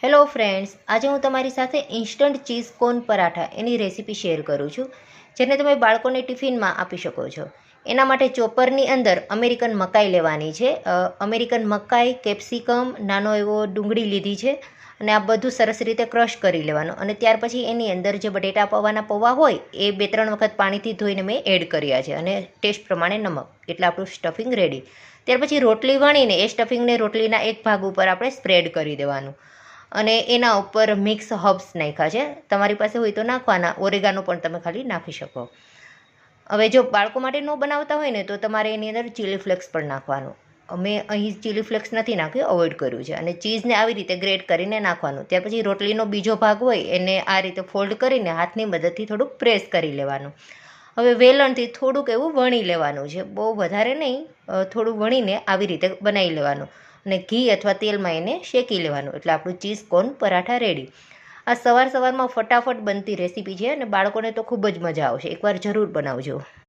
Hello friends, આજે હું તમારી સાથે ઇન્સ્ટન્ટ ચીઝ કોર્ન પરાઠા એની રેસીપી શેર કરું છું, જેને તમે બાળકોને ટિફિનમાં આપી શકો છો. એના માટે ચોપરની અંદર અમેરિકન મકાઈ લેવાની છે. અમેરિકન મકાઈ, કેપ્સિકમ, નાનો એવો ડુંગળી લીધી છે અને આ બધું સરસ રીતે ક્રશ કરી લેવાનું. અને ત્યાર પછી એની અંદર જે બટેટા પૌવાના પૌવા હોય એ 2-3 વખત પાણીથી ધોઈને મેં એડ કર્યા છે અને ટેસ્ટ પ્રમાણે નમક. એટલે આપણું સ્ટફિંગ રેડી. ત્યાર પછી રોટલી વણીને એ સ્ટફિંગને રોટલીના એક ભાગ ઉપર આપણે સ્પ્રેડ કરી દેવાનું અને એના ઉપર મિક્સ હર્બ્સ નાખ્યા છે. તમારી પાસે હોય તો નાખવાના. ઓરેગાનો પણ તમે ખાલી નાખી શકો. હવે જો બાળકો માટે ન બનાવતા હોય ને તો તમારે એની અંદર ચીલી ફ્લેક્સ પણ નાખવાનું. મેં અહીં ચીલી ફ્લેક્સ નથી નાખ્યું, અવોઇડ કર્યું છે. અને ચીઝને આવી રીતે ગ્રેટ કરીને નાખવાનું. ત્યાર પછી રોટલીનો બીજો ભાગ હોય એને આ રીતે ફોલ્ડ કરીને હાથની મદદથી થોડુંક પ્રેસ કરી લેવાનું. હવે વેલણથી થોડુંક એવું વણી લેવાનું છે, બહુ વધારે નહીં, થોડું વણીને આવી રીતે બનાવી લેવાનું અને ઘી અથવા તેલમાં એને શેકી લેવાનું. એટલે આપણું ચીઝ કોર્ન પરાઠા રેડી. આ સવારમાં ફટાફટ બનતી રેસીપી છે અને બાળકોને તો ખૂબ જ મજા આવશે. એકવાર જરૂર બનાવજો.